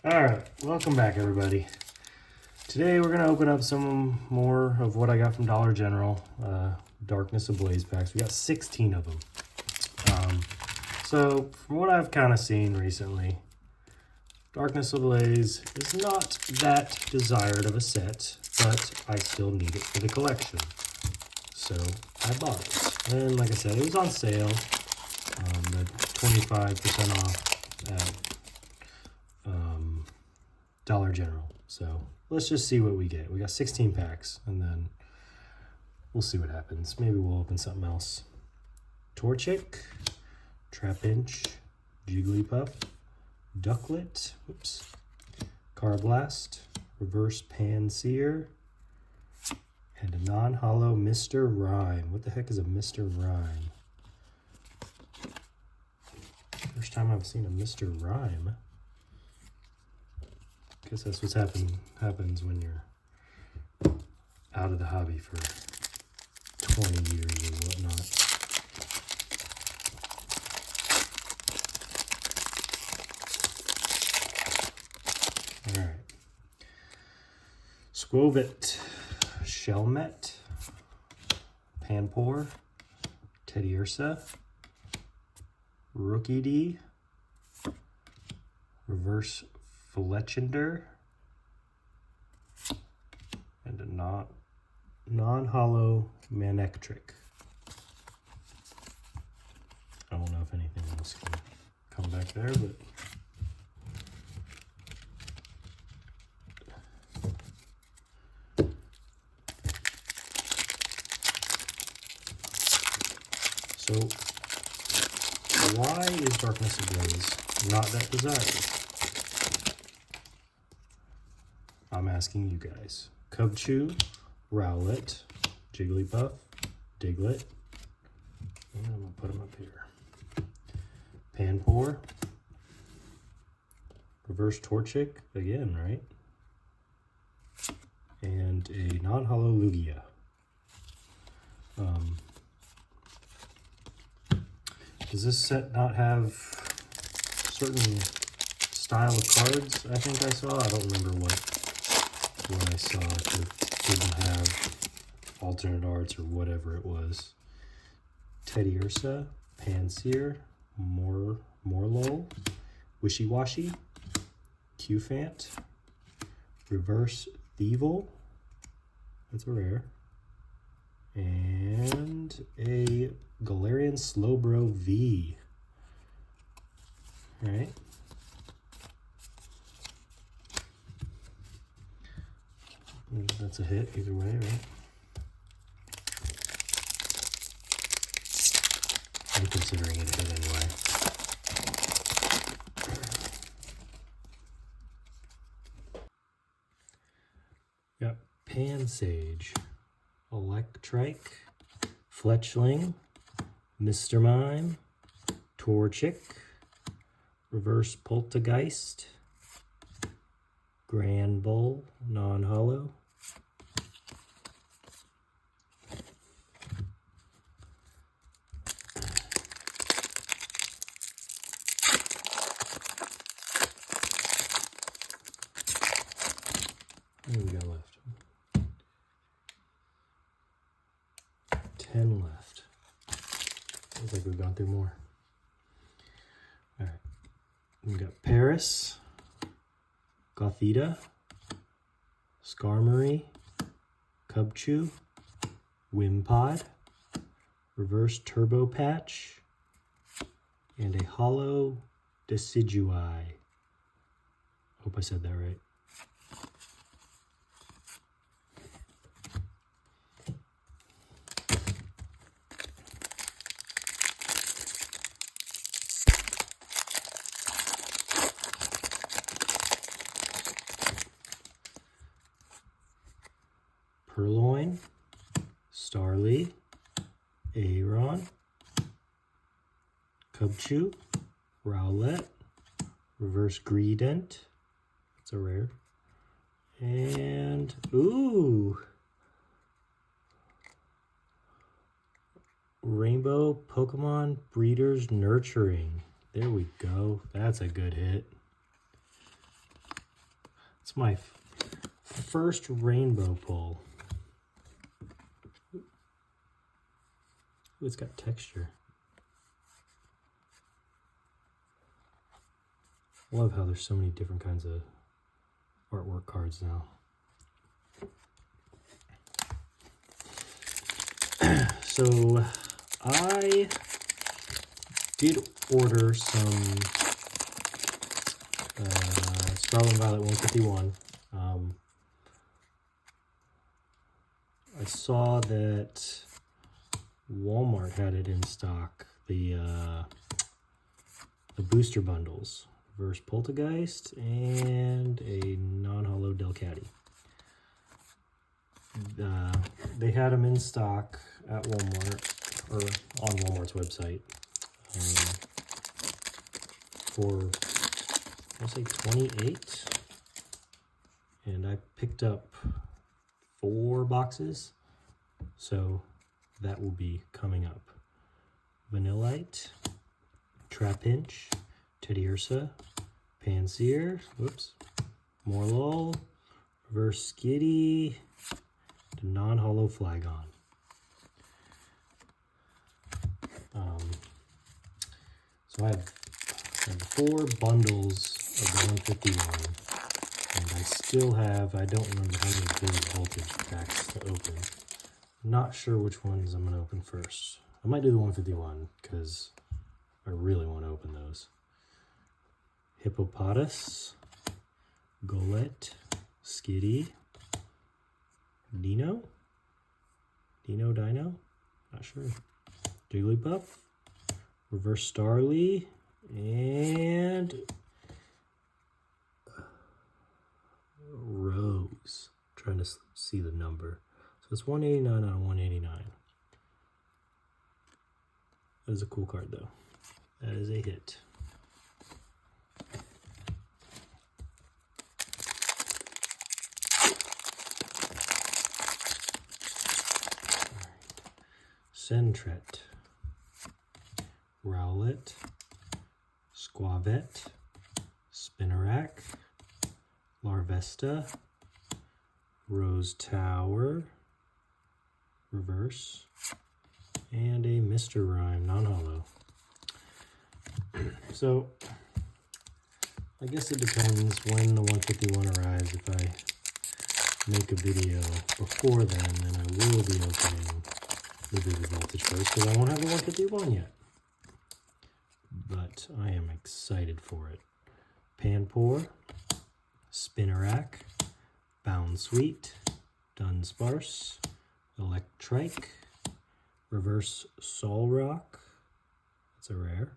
Alright, welcome back everybody. Today we're going to open up some more of what I got from Dollar General, Darkness Ablaze packs. We got 16 of them. So from what I've kind of seen recently, Darkness Ablaze is not that desired of a set, but I still need it for the collection. So I bought it. And like I said, it was on sale, the 25% off at Dollar General. So let's just see what we get. We got 16 packs and then we'll see what happens. Maybe we'll open something else. Torchic, Trapinch, Jigglypuff, Ducklet, whoops, Carblast, Reverse Panseer, and a non-hollow Mr. Rhyme. What the heck is a Mr. Rhyme? First time I've seen a Mr. Rhyme. Guess that's what's happens when you're out of the hobby for 20 years or whatnot. Alright. Squovit, Shelmet, Panpour, Teddiursa, Rookidee, Reverse Fletchender, and a non-hollow Manectric. I don't know if anything else can come back there, but so why is Darkness Ablaze not that desired? I'm asking you guys. Cubchoo, Rowlet, Jigglypuff, Diglett, and I'm gonna put them up here. Panpour, Reverse Torchic, again, right? And a non-hollow Lugia. Does this set not have certain style of cards? I think I saw. I don't remember what I saw. If it didn't have alternate arts or whatever it was. Teddiursa, Panseer, Morlul, Wishy Washy, Qfant, Reverse Thievul, that's a rare, and a Galarian Slowbro V. All right. That's a hit either way, right? I'm considering it a hit anyway. Got Pansage, Electrike, Fletchling, Mr. Mime, Torchic, Reverse Poltergeist, Granbull, non-hollow, what do we got left? 10 left. Looks like we've gone through more. All right, we got Paris, Gothita, Skarmory, Cubchoo, Wimpod, Reverse Turbo Patch, and a hollow Decidueye. Hope I said that right. Purloin, Starly, Aeron, Cubchoo, Rowlet, Reverse Greedent, that's a rare, and, ooh, Rainbow Pokemon Breeders Nurturing. There we go. That's a good hit. It's my first rainbow pull. Ooh, it's got texture. Love how there's so many different kinds of artwork cards now. So I did order some Scarlet and Violet 151. I saw that Walmart had it in stock, the booster bundles, Reverse Poltergeist and a non-hollow Delcatty. They had them in stock at Walmart, or on Walmart's website, for, I'll say $28, and I picked up 4 boxes, so that will be coming up. Vanillite, Trapinch, Teddy Ursa, Panseer, whoops, Morlul, Reverse Skitty, the non-hollow Flygon. So I have 4 bundles of the 151, and I still have, I don't remember how many big voltage packs to open. I'm not sure which ones I'm going to open first. I might do the 151 because I really want to open those. Hippopotas, Golett, Skitty, Dino, not sure. Jigglypuff, Reverse Starly, and Rose. I'm trying to see the number. So it's 189 out of 189. That is a cool card, though. That is a hit. Sentret, Rowlet, Squavette, Spinarak, Larvesta, Rose Tower, Reverse, and a Mr. Rhyme non-hollow. So, I guess it depends when the 151 arrives. If I make a video before then I will be opening the bigger voltage first, because I won't have the 151 yet. But I am excited for it. Panpour, Spinarak, Bounsweet, Dunsparce, Electrike, Reverse Solrock, that's a rare,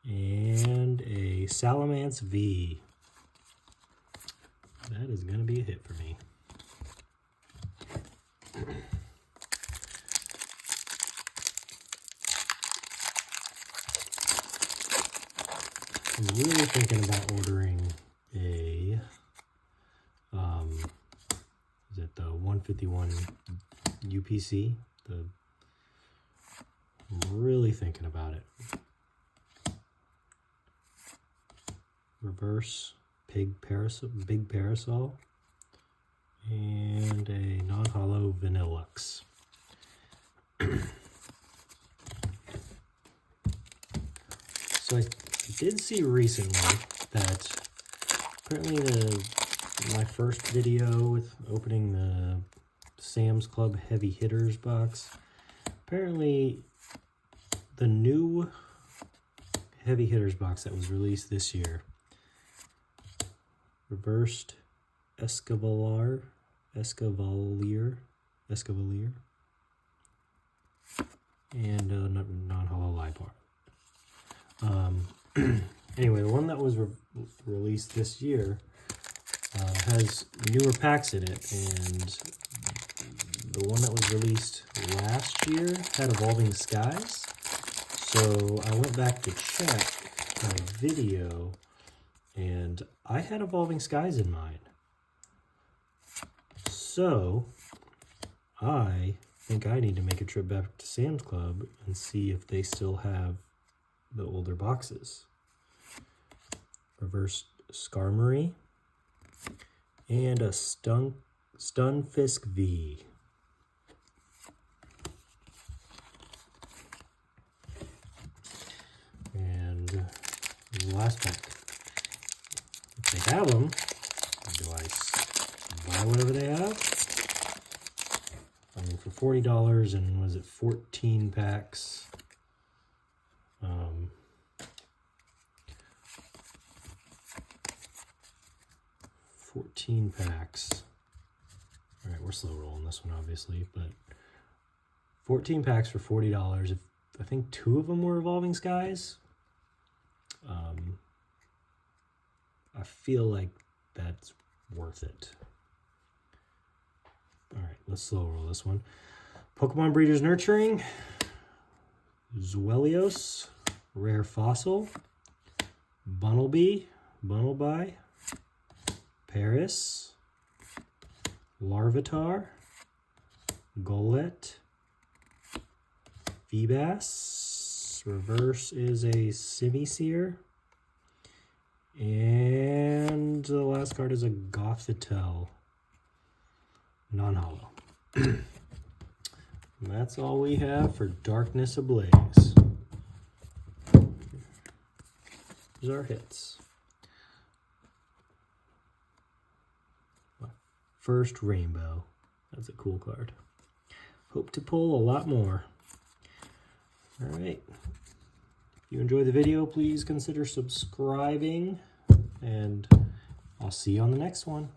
and a Salamence V. That is going to be a hit for me. I'm really thinking about ordering a, is it the 151 UPC? I'm really thinking about it. Reverse Big Parasol, and a non-hollow Vanillux. So I did see recently that apparently my first video with opening the Sam's Club Heavy Hitters box, apparently the new Heavy Hitters box that was released this year, Reversed Escavalier, and non-hollow Lipar. Anyway, the one that was released this year has newer packs in it, and the one that was released last year had Evolving Skies. So I went back to check my video, and I had Evolving Skies in mine. So I think I need to make a trip back to Sam's Club and see if they still have the older boxes. Reverse Skarmory, And a Stunfisk V. And the last pack. If they have them, do I buy whatever they have? I mean, for $40, and was it 14 packs? 14 packs. All right, we're slow rolling this one, obviously, but 14 packs for $40. If I think 2 of them were Evolving Skies, I feel like that's worth it. All right, let's slow roll this one. Pokemon Breeders Nurturing, Zuelios, Rare Fossil, Bunnelby, Paris, Larvitar, Golett, Feebas, reverse is a Simisear, and the last card is a Gothitelle, non-holo. And that's all we have for Darkness Ablaze. Here's our hits. First Rainbow. That's a cool card. Hope to pull a lot more. All right. If you enjoyed the video, please consider subscribing, and I'll see you on the next one.